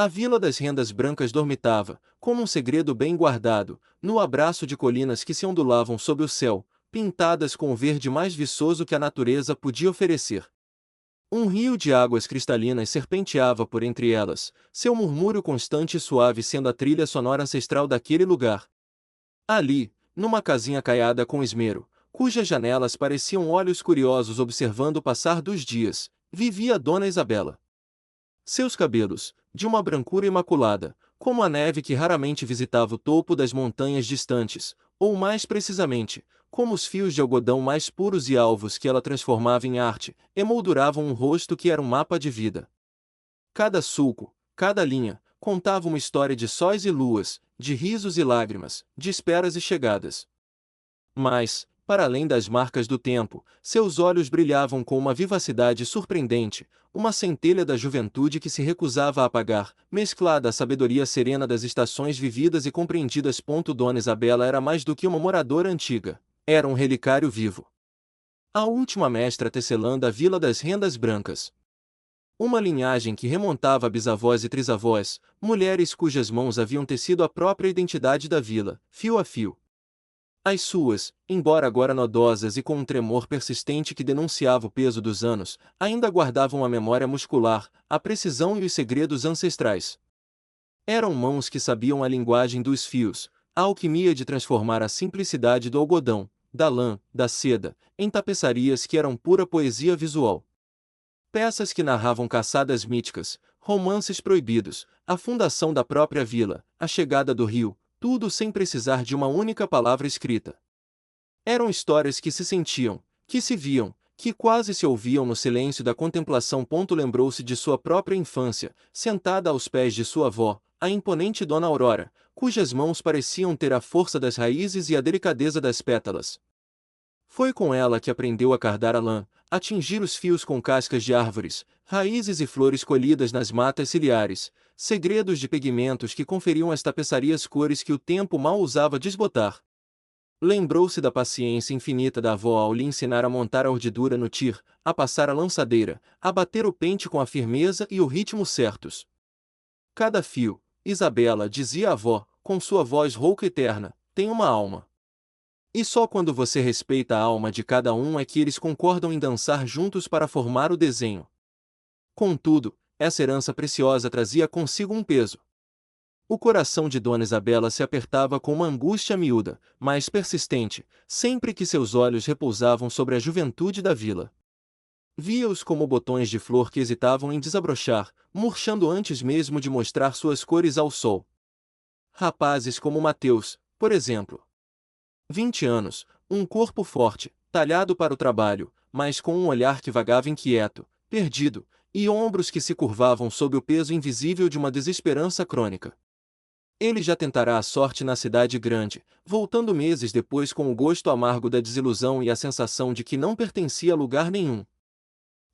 A Vila das Rendas Brancas dormitava, como um segredo bem guardado, no abraço de colinas que se ondulavam sob o céu, pintadas com o verde mais viçoso que a natureza podia oferecer. Um rio de águas cristalinas serpenteava por entre elas, seu murmúrio constante e suave sendo a trilha sonora ancestral daquele lugar. Ali, numa casinha caiada com esmero, cujas janelas pareciam olhos curiosos observando o passar dos dias, vivia Dona Isabela. Seus cabelos, de uma brancura imaculada, como a neve que raramente visitava o topo das montanhas distantes, ou mais precisamente, como os fios de algodão mais puros e alvos que ela transformava em arte, emolduravam um rosto que era um mapa de vida. Cada sulco, cada linha, contava uma história de sóis e luas, de risos e lágrimas, de esperas e chegadas. Mas, para além das marcas do tempo, seus olhos brilhavam com uma vivacidade surpreendente, uma centelha da juventude que se recusava a apagar, mesclada à sabedoria serena das estações vividas e compreendidas. Dona Isabela era mais do que uma moradora antiga, era um relicário vivo. A última mestra tecelã da Vila das Rendas Brancas. Uma linhagem que remontava a bisavós e trisavós, mulheres cujas mãos haviam tecido a própria identidade da vila, fio a fio. As suas, embora agora nodosas e com um tremor persistente que denunciava o peso dos anos, ainda guardavam a memória muscular, a precisão e os segredos ancestrais. Eram mãos que sabiam a linguagem dos fios, a alquimia de transformar a simplicidade do algodão, da lã, da seda, em tapeçarias que eram pura poesia visual. Peças que narravam caçadas míticas, romances proibidos, a fundação da própria vila, a chegada do rio, tudo sem precisar de uma única palavra escrita. Eram histórias que se sentiam, que se viam, que quase se ouviam no silêncio da contemplação. Lembrou-se de sua própria infância, sentada aos pés de sua avó, a imponente Dona Aurora, cujas mãos pareciam ter a força das raízes e a delicadeza das pétalas. Foi com ela que aprendeu a cardar a lã, a tingir os fios com cascas de árvores, raízes e flores colhidas nas matas ciliares, segredos de pigmentos que conferiam às tapeçarias cores que o tempo mal usava desbotar. Lembrou-se da paciência infinita da avó ao lhe ensinar a montar a urdidura no tir, a passar a lançadeira, a bater o pente com a firmeza e o ritmo certos. Cada fio, Isabela, dizia a avó, com sua voz rouca e terna, tem uma alma. E só quando você respeita a alma de cada um é que eles concordam em dançar juntos para formar o desenho. Contudo, essa herança preciosa trazia consigo um peso. O coração de Dona Isabela se apertava com uma angústia miúda, mas persistente, sempre que seus olhos repousavam sobre a juventude da vila. Via-os como botões de flor que hesitavam em desabrochar, murchando antes mesmo de mostrar suas cores ao sol. Rapazes como Mateus, por exemplo. 20 anos, um corpo forte, talhado para o trabalho, mas com um olhar que vagava inquieto, perdido, e ombros que se curvavam sob o peso invisível de uma desesperança crônica. Ele já tentará a sorte na cidade grande, voltando meses depois com o gosto amargo da desilusão e a sensação de que não pertencia a lugar nenhum.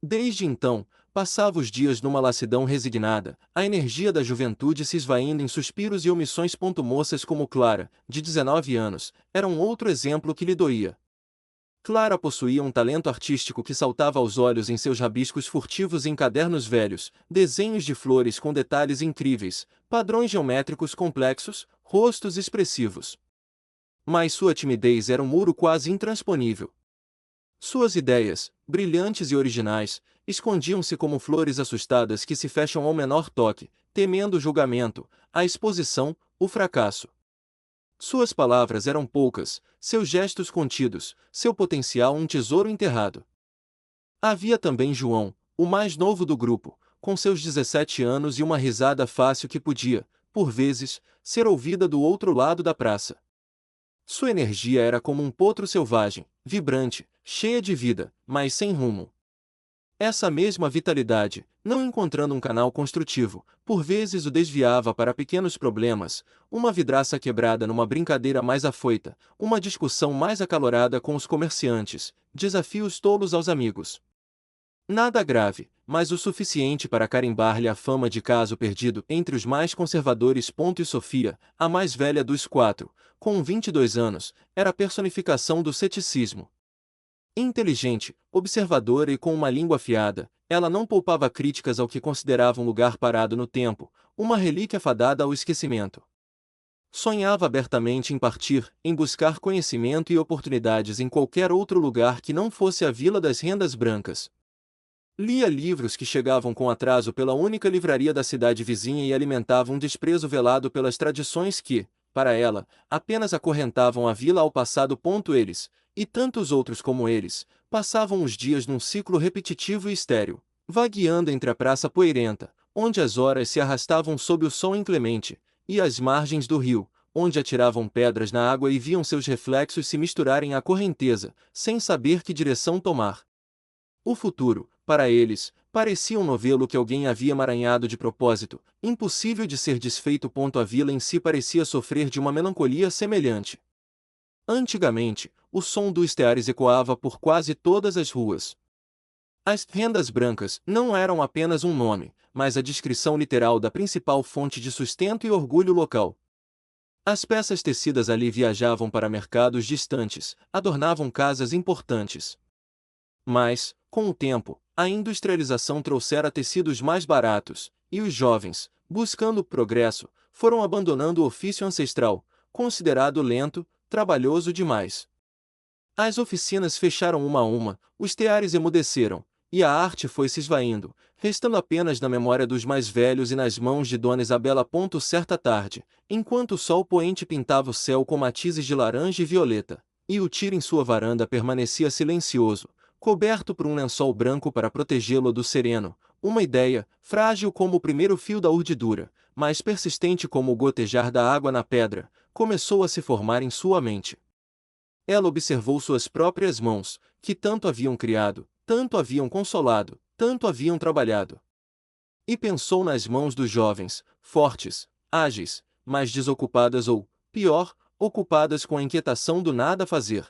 Desde então, passava os dias numa lassidão resignada, a energia da juventude se esvaindo em suspiros e omissões. Moças como Clara, de 19 anos, era um outro exemplo que lhe doía. Clara possuía um talento artístico que saltava aos olhos em seus rabiscos furtivos em cadernos velhos, desenhos de flores com detalhes incríveis, padrões geométricos complexos, rostos expressivos. Mas sua timidez era um muro quase intransponível. Suas ideias, brilhantes e originais, escondiam-se como flores assustadas que se fecham ao menor toque, temendo o julgamento, a exposição, o fracasso. Suas palavras eram poucas, seus gestos contidos, seu potencial um tesouro enterrado. Havia também João, o mais novo do grupo, com seus 17 anos e uma risada fácil que podia, por vezes, ser ouvida do outro lado da praça. Sua energia era como um potro selvagem, vibrante, cheia de vida, mas sem rumo. Essa mesma vitalidade, não encontrando um canal construtivo, por vezes o desviava para pequenos problemas, uma vidraça quebrada numa brincadeira mais afoita, uma discussão mais acalorada com os comerciantes, desafios tolos aos amigos. Nada grave, mas o suficiente para carimbar-lhe a fama de caso perdido entre os mais conservadores. E Sofia, a mais velha dos quatro, com 22 anos, era a personificação do ceticismo. Inteligente, observadora e com uma língua afiada, ela não poupava críticas ao que considerava um lugar parado no tempo, uma relíquia fadada ao esquecimento. Sonhava abertamente em partir, em buscar conhecimento e oportunidades em qualquer outro lugar que não fosse a Vila das Rendas Brancas. Lia livros que chegavam com atraso pela única livraria da cidade vizinha e alimentavam um desprezo velado pelas tradições que, para ela, apenas acorrentavam a vila ao passado. Eles, e tantos outros como eles, passavam os dias num ciclo repetitivo e estéril, vagueando entre a praça poeirenta, onde as horas se arrastavam sob o sol inclemente, e as margens do rio, onde atiravam pedras na água e viam seus reflexos se misturarem à correnteza, sem saber que direção tomar. O futuro, para eles, parecia um novelo que alguém havia emaranhado de propósito, impossível de ser desfeito. A vila em si parecia sofrer de uma melancolia semelhante. Antigamente, o som dos teares ecoava por quase todas as ruas. As rendas brancas não eram apenas um nome, mas a descrição literal da principal fonte de sustento e orgulho local. As peças tecidas ali viajavam para mercados distantes, adornavam casas importantes. Mas, com o tempo, a industrialização trouxera tecidos mais baratos, e os jovens, buscando o progresso, foram abandonando o ofício ancestral, considerado lento, trabalhoso demais. As oficinas fecharam uma a uma, os teares emudeceram, e a arte foi se esvaindo, restando apenas na memória dos mais velhos e nas mãos de Dona Isabela. Certa tarde, enquanto o sol poente pintava o céu com matizes de laranja e violeta, e o tiro em sua varanda permanecia silencioso, coberto por um lençol branco para protegê-lo do sereno, uma ideia, frágil como o primeiro fio da urdidura, mas persistente como o gotejar da água na pedra, começou a se formar em sua mente. Ela observou suas próprias mãos, que tanto haviam criado, tanto haviam consolado, tanto haviam trabalhado. E pensou nas mãos dos jovens, fortes, ágeis, mas desocupadas ou, pior, ocupadas com a inquietação do nada a fazer.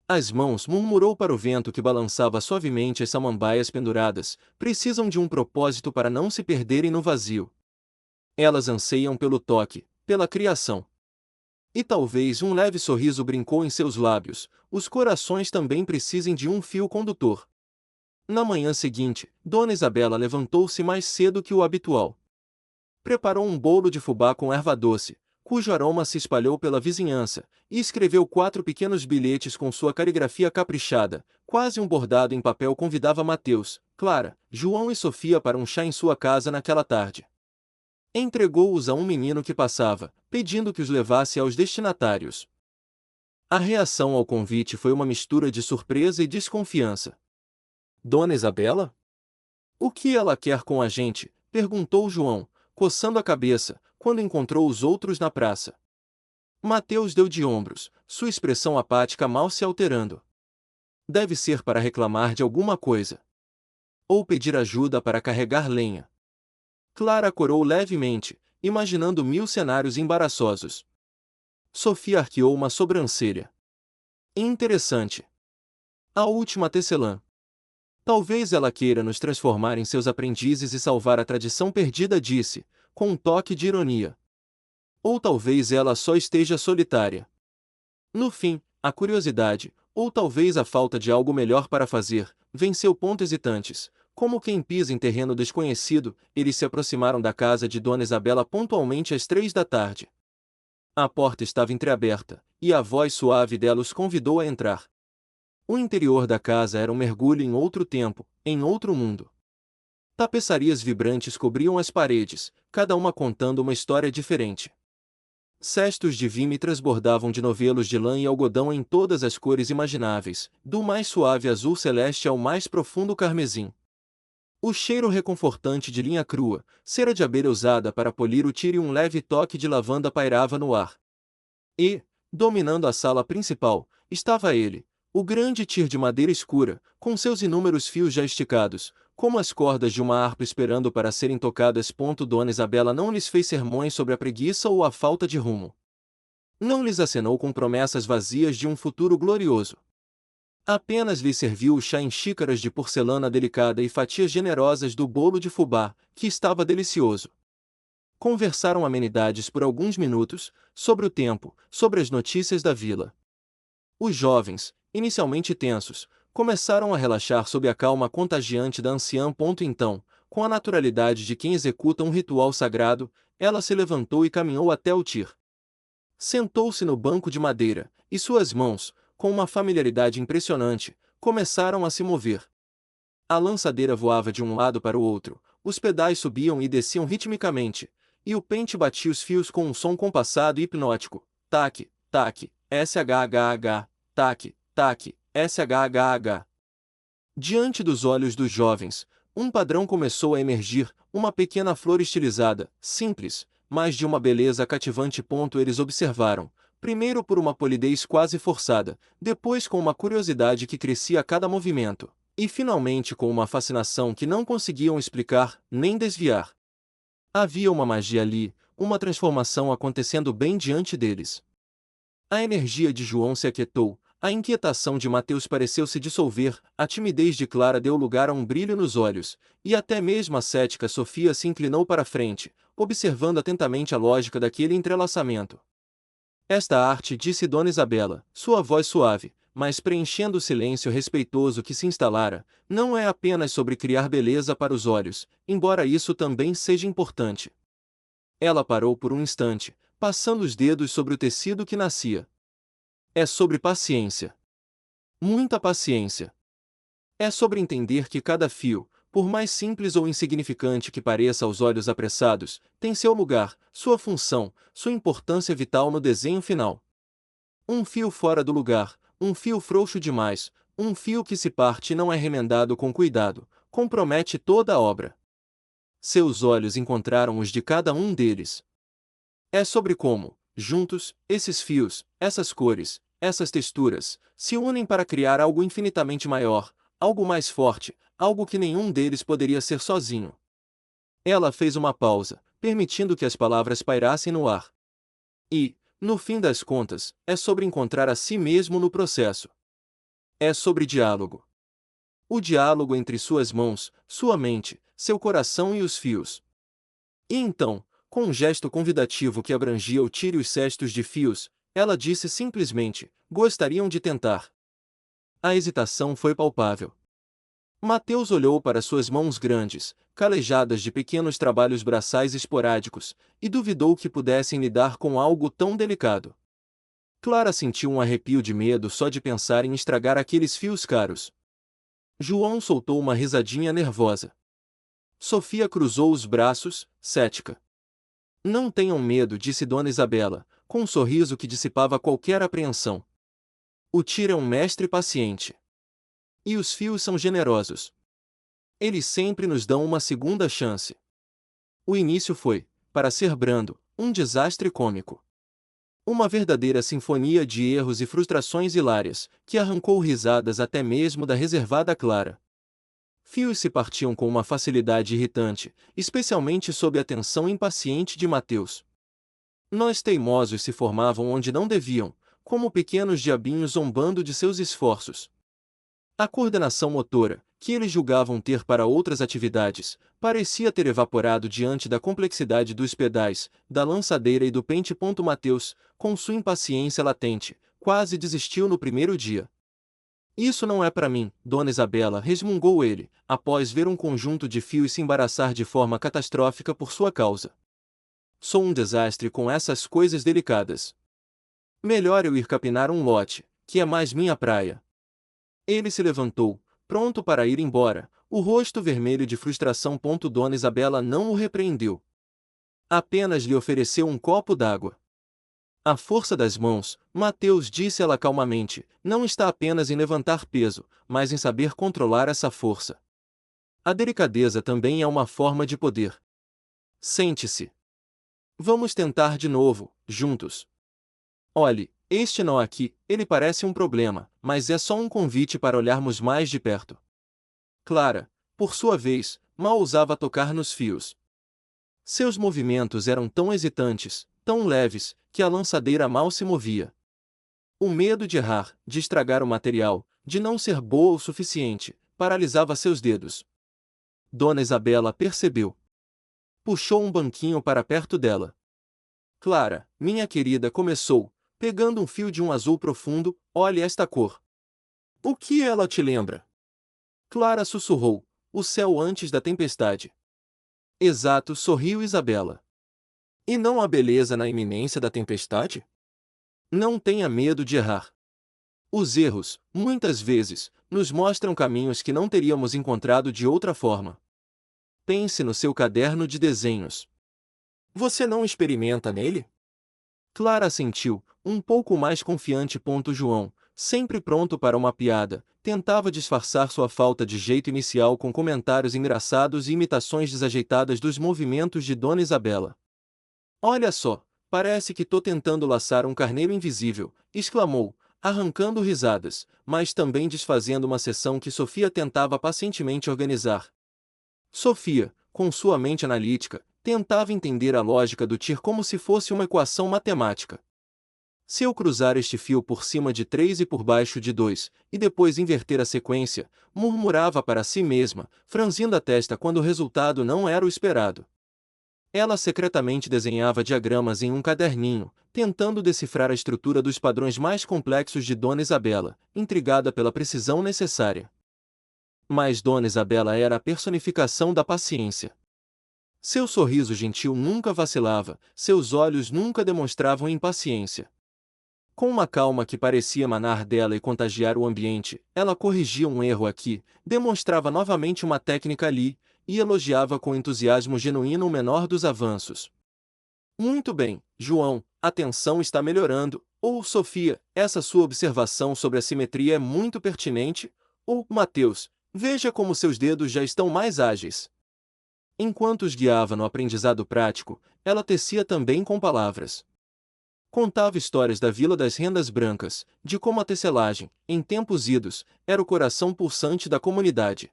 As mãos, murmurou para o vento que balançava suavemente as samambaias penduradas, precisam de um propósito para não se perderem no vazio. Elas anseiam pelo toque, pela criação. E talvez um leve sorriso brincou em seus lábios, os corações também precisem de um fio condutor. Na manhã seguinte, Dona Isabela levantou-se mais cedo que o habitual. Preparou um bolo de fubá com erva doce, cujo aroma se espalhou pela vizinhança, e escreveu 4 pequenos bilhetes com sua caligrafia caprichada, quase um bordado em papel. Convidava Mateus, Clara, João e Sofia para um chá em sua casa naquela tarde. Entregou-os a um menino que passava, pedindo que os levasse aos destinatários. A reação ao convite foi uma mistura de surpresa e desconfiança. Dona Isabela? O que ela quer com a gente? Perguntou João, coçando a cabeça, quando encontrou os outros na praça. Mateus deu de ombros, sua expressão apática mal se alterando. Deve ser para reclamar de alguma coisa. Ou pedir ajuda para carregar lenha. Clara corou levemente, imaginando 1000 cenários embaraçosos. Sofia arqueou uma sobrancelha. Interessante. A última tecelã. Talvez ela queira nos transformar em seus aprendizes e salvar a tradição perdida, disse, com um toque de ironia. Ou talvez ela só esteja solitária. No fim, a curiosidade, ou talvez a falta de algo melhor para fazer, venceu. Hesitantes. Como quem pisa em terreno desconhecido, eles se aproximaram da casa de Dona Isabela pontualmente às 3 da tarde. A porta estava entreaberta, e a voz suave dela os convidou a entrar. O interior da casa era um mergulho em outro tempo, em outro mundo. Tapeçarias vibrantes cobriam as paredes, cada uma contando uma história diferente. Cestos de vime transbordavam de novelos de lã e algodão em todas as cores imagináveis, do mais suave azul celeste ao mais profundo carmesim. O cheiro reconfortante de linha crua, cera de abelha usada para polir o tiro e um leve toque de lavanda pairava no ar. E, dominando a sala principal, estava ele, o grande tir de madeira escura, com seus inúmeros fios já esticados, como as cordas de uma harpa esperando para serem tocadas. Dona Isabela não lhes fez sermões sobre a preguiça ou a falta de rumo. Não lhes acenou com promessas vazias de um futuro glorioso. Apenas lhes serviu o chá em xícaras de porcelana delicada e fatias generosas do bolo de fubá, que estava delicioso. Conversaram amenidades por alguns minutos, sobre o tempo, sobre as notícias da vila. Os jovens, inicialmente tensos, começaram a relaxar sob a calma contagiante da anciã. Então, com a naturalidade de quem executa um ritual sagrado, ela se levantou e caminhou até o Tyr. Sentou-se no banco de madeira, e suas mãos, com uma familiaridade impressionante, começaram a se mover. A lançadeira voava de um lado para o outro, os pedais subiam e desciam ritmicamente, e o pente batia os fios com um som compassado e hipnótico. Taque, taque, shhh, taque, taque, shhh. Diante dos olhos dos jovens, um padrão começou a emergir, uma pequena flor estilizada, simples, mas de uma beleza cativante. Eles observaram, primeiro por uma polidez quase forçada, depois com uma curiosidade que crescia a cada movimento, e finalmente com uma fascinação que não conseguiam explicar, nem desviar. Havia uma magia ali, uma transformação acontecendo bem diante deles. A energia de João se aquietou, a inquietação de Mateus pareceu se dissolver, a timidez de Clara deu lugar a um brilho nos olhos, e até mesmo a cética Sofia se inclinou para a frente, observando atentamente a lógica daquele entrelaçamento. Esta arte, disse Dona Isabela, sua voz suave, mas preenchendo o silêncio respeitoso que se instalara, não é apenas sobre criar beleza para os olhos, embora isso também seja importante. Ela parou por um instante, passando os dedos sobre o tecido que nascia. É sobre paciência. Muita paciência. É sobre entender que cada fio, por mais simples ou insignificante que pareça aos olhos apressados, tem seu lugar, sua função, sua importância vital no desenho final. Um fio fora do lugar, um fio frouxo demais, um fio que se parte e não é remendado com cuidado, compromete toda a obra. Seus olhos encontraram os de cada um deles. É sobre como, juntos, esses fios, essas cores, essas texturas, se unem para criar algo infinitamente maior, algo mais forte, algo que nenhum deles poderia ser sozinho. Ela fez uma pausa, permitindo que as palavras pairassem no ar. E, no fim das contas, é sobre encontrar a si mesmo no processo. É sobre diálogo. O diálogo entre suas mãos, sua mente, seu coração e os fios. E então, com um gesto convidativo que abrangia o tiro e os cestos de fios, ela disse simplesmente: gostariam de tentar. A hesitação foi palpável. Mateus olhou para suas mãos grandes, calejadas de pequenos trabalhos braçais esporádicos, e duvidou que pudessem lidar com algo tão delicado. Clara sentiu um arrepio de medo só de pensar em estragar aqueles fios caros. João soltou uma risadinha nervosa. Sofia cruzou os braços, cética. Não tenham medo, disse Dona Isabela, com um sorriso que dissipava qualquer apreensão. O Tyr é um mestre paciente. E os fios são generosos. Eles sempre nos dão uma segunda chance. O início foi, para ser brando, um desastre cômico. Uma verdadeira sinfonia de erros e frustrações hilárias, que arrancou risadas até mesmo da reservada Clara. Fios se partiam com uma facilidade irritante, especialmente sob a atenção impaciente de Mateus. Nós teimosos se formavam onde não deviam, como pequenos diabinhos zombando de seus esforços. A coordenação motora, que eles julgavam ter para outras atividades, parecia ter evaporado diante da complexidade dos pedais, da lançadeira e do pente. Mateus, com sua impaciência latente, quase desistiu no primeiro dia. Isso não é para mim, Dona Isabela, resmungou ele, após ver um conjunto de fios se embaraçar de forma catastrófica por sua causa. Sou um desastre com essas coisas delicadas. Melhor eu ir capinar um lote, que é mais minha praia. Ele se levantou, pronto para ir embora, o rosto vermelho de frustração. Dona Isabela não o repreendeu. Apenas lhe ofereceu um copo d'água. A força das mãos, Mateus, disse ela calmamente, não está apenas em levantar peso, mas em saber controlar essa força. A delicadeza também é uma forma de poder. Sente-se. Vamos tentar de novo, juntos. Olhe, este nó aqui, ele parece um problema, mas é só um convite para olharmos mais de perto. Clara, por sua vez, mal ousava tocar nos fios. Seus movimentos eram tão hesitantes, tão leves, que a lançadeira mal se movia. O medo de errar, de estragar o material, de não ser boa o suficiente, paralisava seus dedos. Dona Isabela percebeu. Puxou um banquinho para perto dela. Clara, minha querida, começou, pegando um fio de um azul profundo, olhe esta cor. O que ela te lembra? Clara sussurrou. O céu antes da tempestade. Exato, sorriu Isabela. E não a beleza na iminência da tempestade? Não tenha medo de errar. Os erros, muitas vezes, nos mostram caminhos que não teríamos encontrado de outra forma. Pense no seu caderno de desenhos. Você não experimenta nele? Clara assentiu, um pouco mais confiante. João, sempre pronto para uma piada, tentava disfarçar sua falta de jeito inicial com comentários engraçados e imitações desajeitadas dos movimentos de Dona Isabela. Olha só, parece que tô tentando laçar um carneiro invisível, exclamou, arrancando risadas, mas também desfazendo uma sessão que Sofia tentava pacientemente organizar. Sofia, com sua mente analítica, tentava entender a lógica do TIR como se fosse uma equação matemática. Se eu cruzar este fio por cima de 3 e por baixo de 2, e depois inverter a sequência, murmurava para si mesma, franzindo a testa quando o resultado não era o esperado. Ela secretamente desenhava diagramas em um caderninho, tentando decifrar a estrutura dos padrões mais complexos de Dona Isabela, intrigada pela precisão necessária. Mas Dona Isabela era a personificação da paciência. Seu sorriso gentil nunca vacilava, seus olhos nunca demonstravam impaciência. Com uma calma que parecia emanar dela e contagiar o ambiente, ela corrigia um erro aqui, demonstrava novamente uma técnica ali, e elogiava com entusiasmo genuíno o menor dos avanços. Muito bem, João, a tensão está melhorando, ou Sofia, essa sua observação sobre a simetria é muito pertinente, ou Mateus, veja como seus dedos já estão mais ágeis. Enquanto os guiava no aprendizado prático, ela tecia também com palavras. Contava histórias da Vila das Rendas Brancas, de como a tecelagem, em tempos idos, era o coração pulsante da comunidade.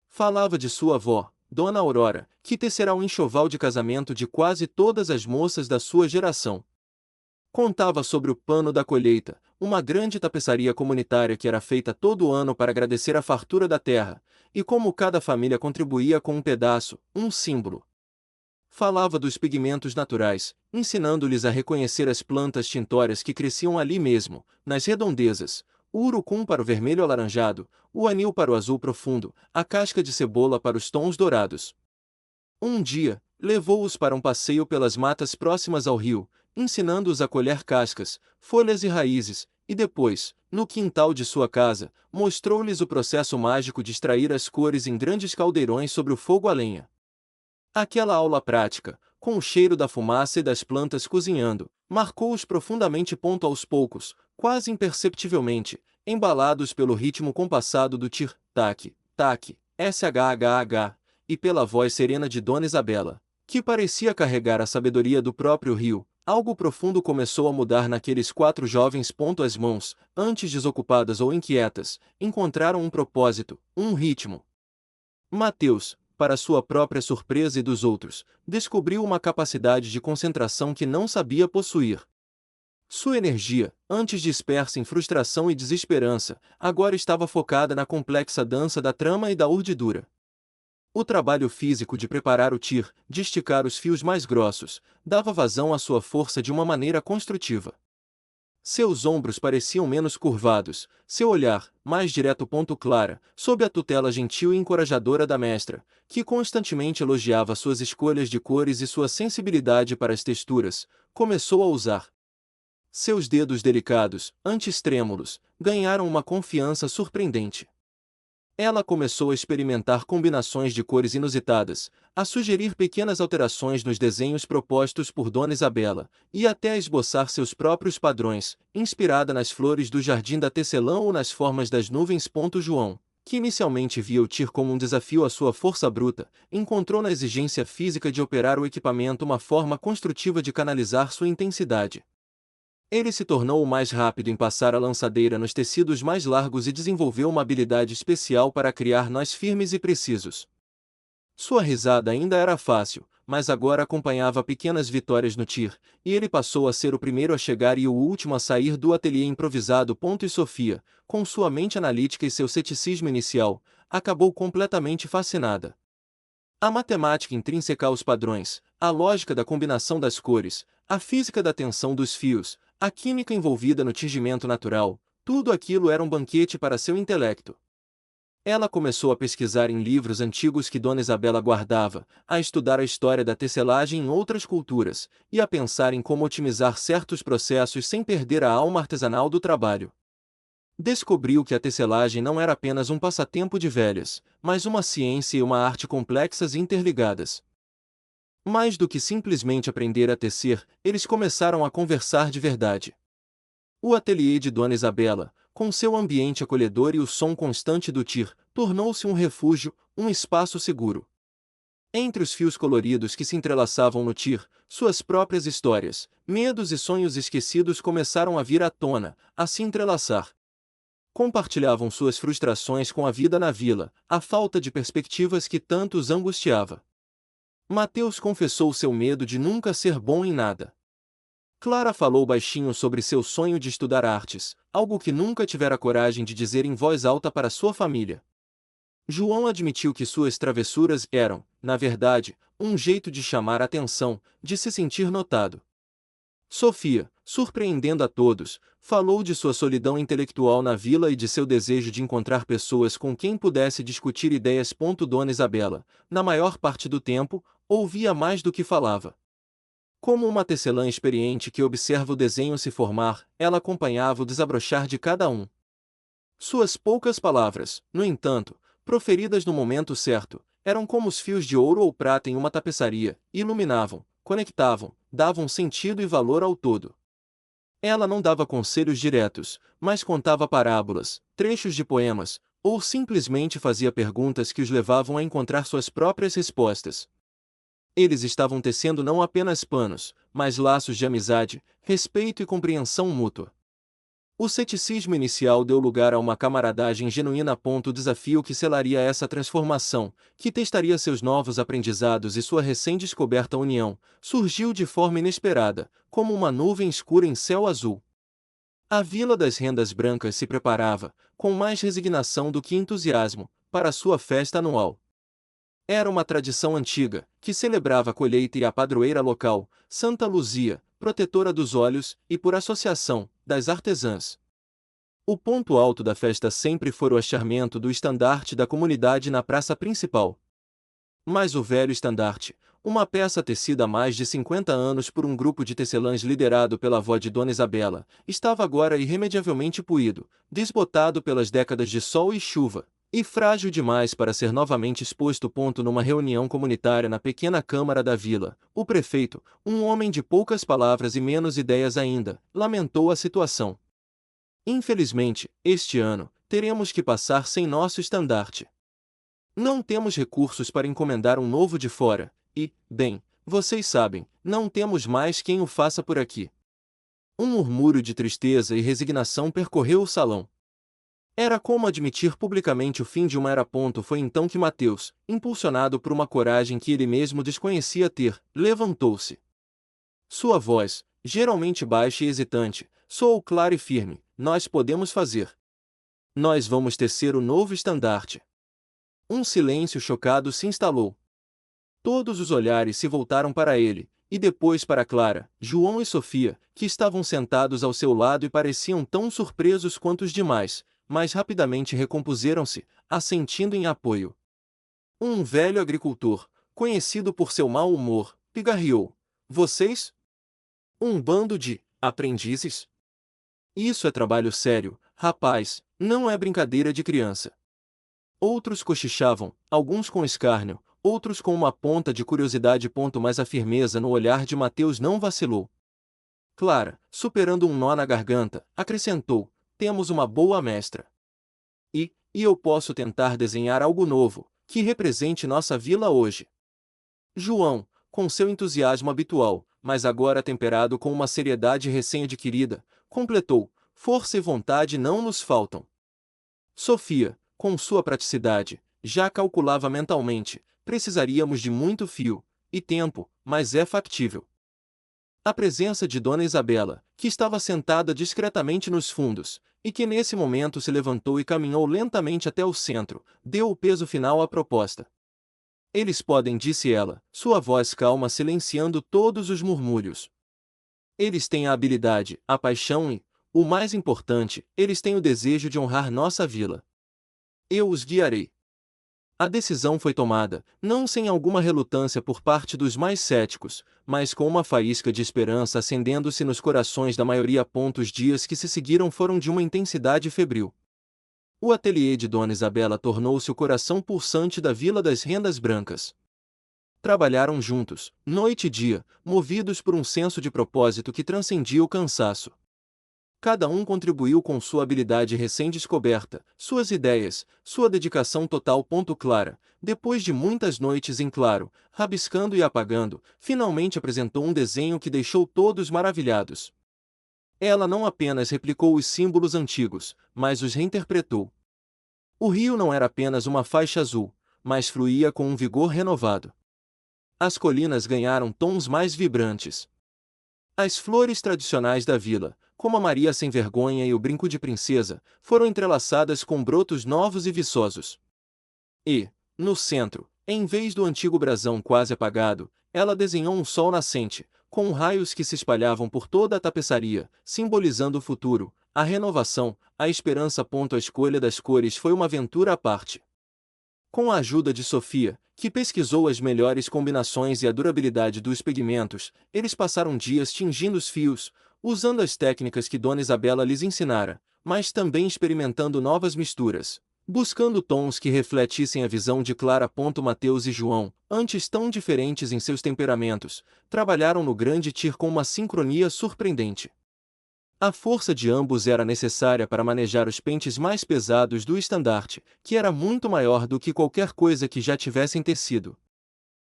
Falava de sua avó, Dona Aurora, que tecerá um enxoval de casamento de quase todas as moças da sua geração. Contava sobre o pano da colheita, uma grande tapeçaria comunitária que era feita todo ano para agradecer a fartura da terra, e como cada família contribuía com um pedaço, um símbolo. Falava dos pigmentos naturais, ensinando-lhes a reconhecer as plantas tintórias que cresciam ali mesmo, nas redondezas, o urucum para o vermelho alaranjado, o anil para o azul profundo, a casca de cebola para os tons dourados. Um dia, levou-os para um passeio pelas matas próximas ao rio, ensinando-os a colher cascas, folhas e raízes, e depois, no quintal de sua casa, mostrou-lhes o processo mágico de extrair as cores em grandes caldeirões sobre o fogo a lenha. Aquela aula prática, com o cheiro da fumaça e das plantas cozinhando, marcou-os profundamente. Aos poucos, quase imperceptivelmente, embalados pelo ritmo compassado do tir-tac, tac, shhh, e pela voz serena de Dona Isabela, que parecia carregar a sabedoria do próprio rio, algo profundo começou a mudar naqueles 4 jovens. As mãos, antes desocupadas ou inquietas, encontraram um propósito, um ritmo. Mateus, para sua própria surpresa e dos outros, descobriu uma capacidade de concentração que não sabia possuir. Sua energia, antes dispersa em frustração e desesperança, agora estava focada na complexa dança da trama e da urdidura. O trabalho físico de preparar o tir, de esticar os fios mais grossos, dava vazão à sua força de uma maneira construtiva. Seus ombros pareciam menos curvados, seu olhar, mais direto. Clara, sob a tutela gentil e encorajadora da mestra, que constantemente elogiava suas escolhas de cores e sua sensibilidade para as texturas, começou a usar. Seus dedos delicados, antes trêmulos, ganharam uma confiança surpreendente. Ela começou a experimentar combinações de cores inusitadas, a sugerir pequenas alterações nos desenhos propostos por Dona Isabela, e até a esboçar seus próprios padrões, inspirada nas flores do jardim da tecelã ou nas formas das nuvens. João, que inicialmente via o tir como um desafio à sua força bruta, encontrou na exigência física de operar o equipamento uma forma construtiva de canalizar sua intensidade. Ele se tornou o mais rápido em passar a lançadeira nos tecidos mais largos e desenvolveu uma habilidade especial para criar nós firmes e precisos. Sua risada ainda era fácil, mas agora acompanhava pequenas vitórias no tir, e ele passou a ser o primeiro a chegar e o último a sair do ateliê improvisado. E Sofia, com sua mente analítica e seu ceticismo inicial, acabou completamente fascinada. A matemática intrínseca aos padrões, a lógica da combinação das cores, a física da tensão dos fios, a química envolvida no tingimento natural, Tudo aquilo era um banquete para seu intelecto. Ela começou a pesquisar em livros antigos que Dona Isabela guardava, a estudar a história da tecelagem em outras culturas, e a pensar em como otimizar certos processos sem perder a alma artesanal do trabalho. Descobriu que a tecelagem não era apenas um passatempo de velhas, mas uma ciência e uma arte complexas e interligadas. Mais do que simplesmente aprender a tecer, eles começaram a conversar de verdade. O ateliê de Dona Isabela, com seu ambiente acolhedor e o som constante do tir, tornou-se um refúgio, um espaço seguro. Entre os fios coloridos que se entrelaçavam no tir, suas próprias histórias, medos e sonhos esquecidos começaram a vir à tona, a se entrelaçar. Compartilhavam suas frustrações com a vida na vila, a falta de perspectivas que tanto os angustiava. Mateus confessou seu medo de nunca ser bom em nada. Clara falou baixinho sobre seu sonho de estudar artes, algo que nunca tivera coragem de dizer em voz alta para sua família. João admitiu que suas travessuras eram, na verdade, um jeito de chamar a atenção, de se sentir notado. Sofia, surpreendendo a todos, falou de sua solidão intelectual na vila e de seu desejo de encontrar pessoas com quem pudesse discutir ideias. Dona Isabela, na maior parte do tempo, ouvia mais do que falava. Como uma tecelã experiente que observa o desenho se formar, ela acompanhava o desabrochar de cada um. Suas poucas palavras, no entanto, proferidas no momento certo, eram como os fios de ouro ou prata em uma tapeçaria, iluminavam, conectavam, davam sentido e valor ao todo. Ela não dava conselhos diretos, mas contava parábolas, trechos de poemas, ou simplesmente fazia perguntas que os levavam a encontrar suas próprias respostas. Eles estavam tecendo não apenas panos, mas laços de amizade, respeito e compreensão mútua. O ceticismo inicial deu lugar a uma camaradagem genuína. O desafio que selaria essa transformação, que testaria seus novos aprendizados e sua recém-descoberta união, surgiu de forma inesperada, como uma nuvem escura em céu azul. A Vila das Rendas Brancas se preparava, com mais resignação do que entusiasmo, para sua festa anual. Era uma tradição antiga, que celebrava a colheita e a padroeira local, Santa Luzia, protetora dos olhos, e por associação, das artesãs. O ponto alto da festa sempre foi o acharmento do estandarte da comunidade na praça principal. Mas o velho estandarte, uma peça tecida há mais de 50 anos por um grupo de tecelãs liderado pela avó de Dona Isabela, estava agora irremediavelmente puído, desbotado pelas décadas de sol e chuva, e frágil demais para ser novamente exposto. Numa reunião comunitária na pequena câmara da vila, o prefeito, um homem de poucas palavras e menos ideias ainda, lamentou a situação. Infelizmente, este ano, teremos que passar sem nosso estandarte. Não temos recursos para encomendar um novo de fora, e, bem, vocês sabem, não temos mais quem o faça por aqui. Um murmúrio de tristeza e resignação percorreu o salão. Era como admitir publicamente o fim de uma era. Foi então que Mateus, impulsionado por uma coragem que ele mesmo desconhecia ter, levantou-se. Sua voz, geralmente baixa e hesitante, soou clara e firme: nós podemos fazer. Nós vamos tecer o novo estandarte. Um silêncio chocado se instalou. Todos os olhares se voltaram para ele, e depois para Clara, João e Sofia, que estavam sentados ao seu lado e pareciam tão surpresos quanto os demais, mas rapidamente recompuseram-se, assentindo em apoio. Um velho agricultor, conhecido por seu mau humor, pigarreou: vocês? Um bando de aprendizes? Isso é trabalho sério, rapaz, não é brincadeira de criança. Outros cochichavam, alguns com escárnio, outros com uma ponta de curiosidade. Mas a firmeza no olhar de Mateus não vacilou. Clara, superando um nó na garganta, acrescentou: temos uma boa mestra. E eu posso tentar desenhar algo novo, que represente nossa vila hoje. João, com seu entusiasmo habitual, mas agora temperado com uma seriedade recém-adquirida, completou: força e vontade não nos faltam. Sofia, com sua praticidade, já calculava mentalmente: precisaríamos de muito fio e tempo, mas é factível. A presença de Dona Isabela, que estava sentada discretamente nos fundos, e que nesse momento se levantou e caminhou lentamente até o centro, deu o peso final à proposta. Eles podem, disse ela, sua voz calma silenciando todos os murmúrios. Eles têm a habilidade, a paixão e O mais importante, eles têm o desejo de honrar nossa vila. Eu os guiarei. A decisão foi tomada, não sem alguma relutância por parte dos mais céticos, mas com uma faísca de esperança acendendo-se nos corações da maioria. Os dias que se seguiram foram de uma intensidade febril. O ateliê de Dona Isabela tornou-se o coração pulsante da Vila das Rendas Brancas. Trabalharam juntos, noite e dia, movidos por um senso de propósito que transcendia o cansaço. Cada um contribuiu com sua habilidade recém-descoberta, suas ideias, sua dedicação total. Clara, depois de muitas noites em claro, rabiscando e apagando, finalmente apresentou um desenho que deixou todos maravilhados. Ela não apenas replicou os símbolos antigos, mas os reinterpretou. O rio não era apenas uma faixa azul, mas fluía com um vigor renovado. As colinas ganharam tons mais vibrantes. As flores tradicionais da vila, como a Maria Sem Vergonha e o Brinco de Princesa, foram entrelaçadas com brotos novos e viçosos. E, no centro, em vez do antigo brasão quase apagado, ela desenhou um sol nascente, com raios que se espalhavam por toda a tapeçaria, simbolizando o futuro, a renovação, a esperança. A escolha das cores foi uma aventura à parte. Com a ajuda de Sofia, que pesquisou as melhores combinações e a durabilidade dos pigmentos, eles passaram dias tingindo os fios, usando as técnicas que Dona Isabela lhes ensinara, mas também experimentando novas misturas, buscando tons que refletissem a visão de Clara. Mateus e João, antes tão diferentes em seus temperamentos, trabalharam no grande tir com uma sincronia surpreendente. A força de ambos era necessária para manejar os pentes mais pesados do estandarte, que era muito maior do que qualquer coisa que já tivessem tecido.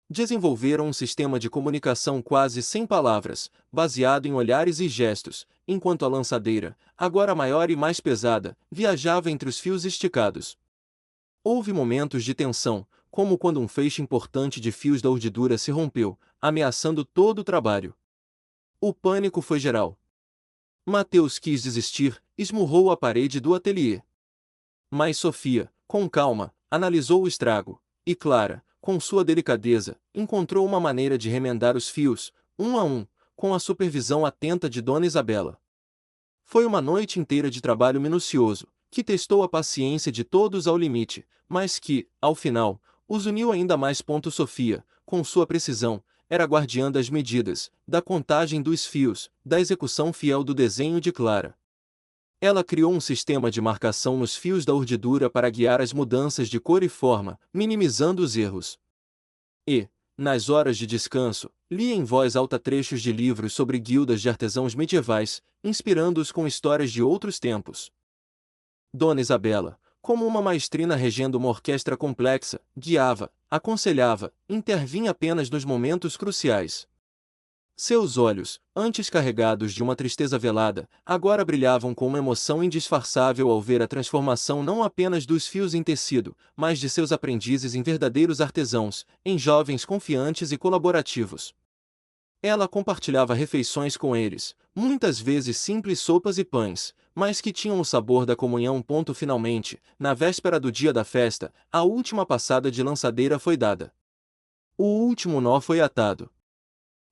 Desenvolveram um sistema de comunicação quase sem palavras, baseado em olhares e gestos, enquanto a lançadeira, agora maior e mais pesada, viajava entre os fios esticados. Houve momentos de tensão, como quando um feixe importante de fios da urdidura se rompeu, ameaçando todo o trabalho. O pânico foi geral. Mateus quis desistir, esmurrou a parede do ateliê. Mas Sofia, com calma, analisou o estrago, e Clara, com sua delicadeza, encontrou uma maneira de remendar os fios, um a um, com a supervisão atenta de Dona Isabela. Foi uma noite inteira de trabalho minucioso, que testou a paciência de todos ao limite, mas que, ao final, os uniu ainda mais. Sofia, com sua precisão, era guardiã das medidas, da contagem dos fios, da execução fiel do desenho de Clara. Ela criou um sistema de marcação nos fios da urdidura para guiar as mudanças de cor e forma, minimizando os erros. E, nas horas de descanso, lia em voz alta trechos de livros sobre guildas de artesãos medievais, inspirando-os com histórias de outros tempos. Dona Isabela, como uma maestrina regendo uma orquestra complexa, guiava, aconselhava, intervinha apenas nos momentos cruciais. Seus olhos, antes carregados de uma tristeza velada, agora brilhavam com uma emoção indisfarçável ao ver a transformação não apenas dos fios em tecido, mas de seus aprendizes em verdadeiros artesãos, em jovens confiantes e colaborativos. Ela compartilhava refeições com eles, muitas vezes simples sopas e pães, mas que tinham o sabor da comunhão. Finalmente, na véspera do dia da festa, a última passada de lançadeira foi dada. O último nó foi atado.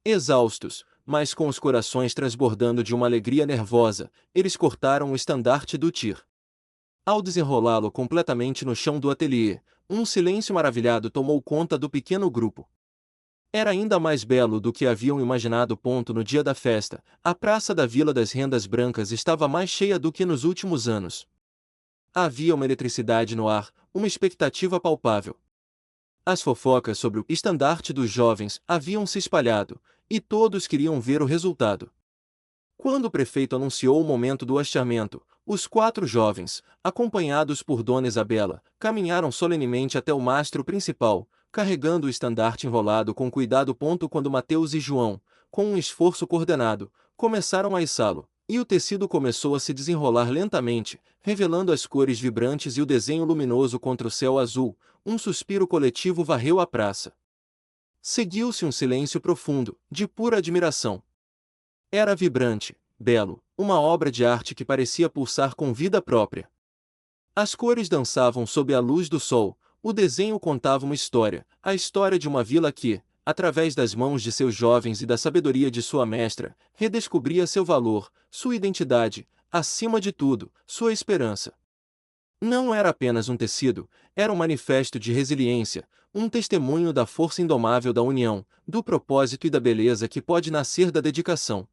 Exaustos, mas com os corações transbordando de uma alegria nervosa, eles cortaram o estandarte do tir. Ao desenrolá-lo completamente no chão do ateliê, um silêncio maravilhado tomou conta do pequeno grupo. Era ainda mais belo do que haviam imaginado. No dia da festa, a praça da Vila das Rendas Brancas estava mais cheia do que nos últimos anos. Havia uma eletricidade no ar, uma expectativa palpável. As fofocas sobre o estandarte dos jovens haviam se espalhado, e todos queriam ver o resultado. Quando o prefeito anunciou o momento do hasteamento, os 4 jovens, acompanhados por Dona Isabela, caminharam solenemente até o mastro principal, carregando o estandarte enrolado com cuidado. Quando Mateus e João, com um esforço coordenado, começaram a içá-lo, e o tecido começou a se desenrolar lentamente, revelando as cores vibrantes e o desenho luminoso contra o céu azul, um suspiro coletivo varreu a praça. Seguiu-se um silêncio profundo, de pura admiração. Era vibrante, belo, uma obra de arte que parecia pulsar com vida própria. As cores dançavam sob a luz do sol, o desenho contava uma história, a história de uma vila que, através das mãos de seus jovens e da sabedoria de sua mestra, redescobria seu valor, sua identidade, acima de tudo, sua esperança. Não era apenas um tecido, era um manifesto de resiliência, um testemunho da força indomável da união, do propósito e da beleza que pode nascer da dedicação.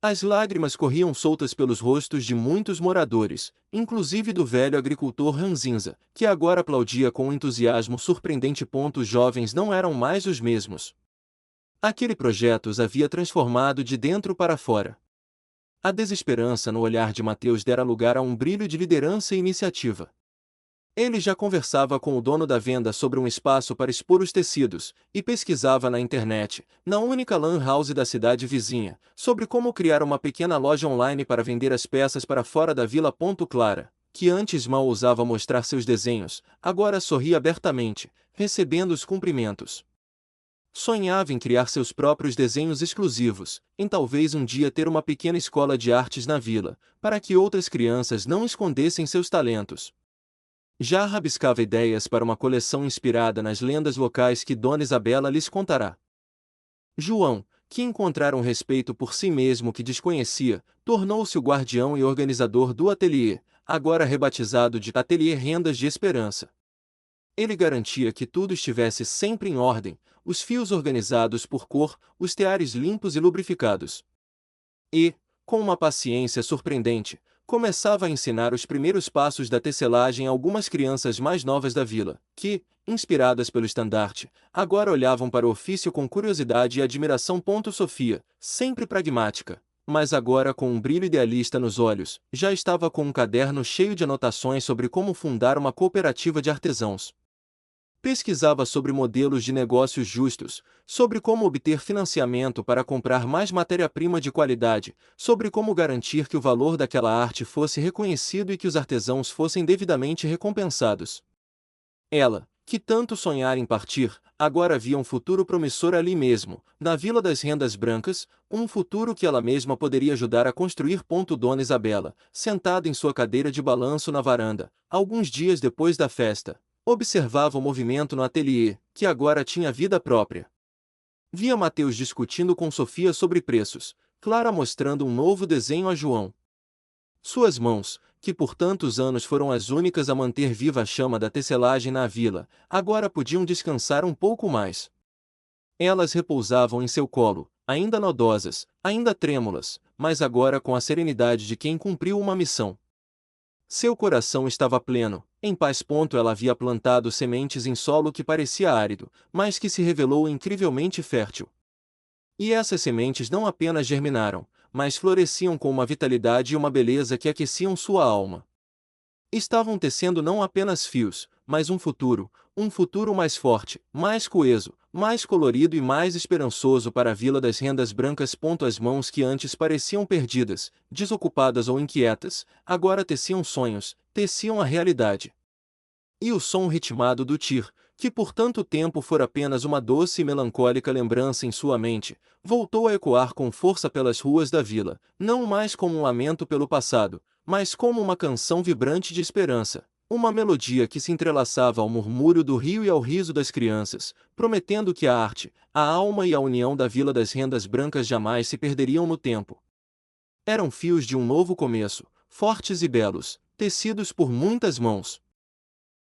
As lágrimas corriam soltas pelos rostos de muitos moradores, inclusive do velho agricultor Ranzinza, que agora aplaudia com um entusiasmo surpreendente. Os jovens não eram mais os mesmos. Aquele projeto os havia transformado de dentro para fora. A desesperança no olhar de Mateus dera lugar a um brilho de liderança e iniciativa. Ele já conversava com o dono da venda sobre um espaço para expor os tecidos, e pesquisava na internet, na única lan house da cidade vizinha, sobre como criar uma pequena loja online para vender as peças para fora da vila. Clara, que antes mal ousava mostrar seus desenhos, agora sorria abertamente, recebendo os cumprimentos. Sonhava em criar seus próprios desenhos exclusivos, em talvez um dia ter uma pequena escola de artes na vila, para que outras crianças não escondessem seus talentos. Já rabiscava ideias para uma coleção inspirada nas lendas locais que Dona Isabela lhes contará. João, que encontrara um respeito por si mesmo que desconhecia, tornou-se o guardião e organizador do ateliê, agora rebatizado de Ateliê Rendas de Esperança. Ele garantia que tudo estivesse sempre em ordem, os fios organizados por cor, os teares limpos e lubrificados. E, com uma paciência surpreendente, começava a ensinar os primeiros passos da tecelagem a algumas crianças mais novas da vila, que, inspiradas pelo estandarte, agora olhavam para o ofício com curiosidade e admiração. Sofia, sempre pragmática, mas agora com um brilho idealista nos olhos, já estava com um caderno cheio de anotações sobre como fundar uma cooperativa de artesãos. Pesquisava sobre modelos de negócios justos, sobre como obter financiamento para comprar mais matéria-prima de qualidade, sobre como garantir que o valor daquela arte fosse reconhecido e que os artesãos fossem devidamente recompensados. Ela, que tanto sonhara em partir, agora via um futuro promissor ali mesmo, na Vila das Rendas Brancas, um futuro que ela mesma poderia ajudar a construir. Dona Isabela, sentada em sua cadeira de balanço na varanda, alguns dias depois da festa, observava o movimento no ateliê, que agora tinha vida própria. Via Mateus discutindo com Sofia sobre preços, Clara mostrando um novo desenho a João. Suas mãos, que por tantos anos foram as únicas a manter viva a chama da tecelagem na vila, agora podiam descansar um pouco mais. Elas repousavam em seu colo, ainda nodosas, ainda trêmulas, mas agora com a serenidade de quem cumpriu uma missão. Seu coração estava pleno, em paz. Ela havia plantado sementes em solo que parecia árido, mas que se revelou incrivelmente fértil. E essas sementes não apenas germinaram, mas floresciam com uma vitalidade e uma beleza que aqueciam sua alma. Estavam tecendo não apenas fios, mas um futuro mais forte, mais coeso, mais colorido e mais esperançoso para a Vila das Rendas Brancas. As mãos que antes pareciam perdidas, desocupadas ou inquietas, agora teciam sonhos, teciam a realidade. E o som ritmado do tir, que por tanto tempo fora apenas uma doce e melancólica lembrança em sua mente, voltou a ecoar com força pelas ruas da vila, não mais como um lamento pelo passado, mas como uma canção vibrante de esperança, uma melodia que se entrelaçava ao murmúrio do rio e ao riso das crianças, prometendo que a arte, a alma e a união da Vila das Rendas Brancas jamais se perderiam no tempo. Eram fios de um novo começo, fortes e belos, tecidos por muitas mãos.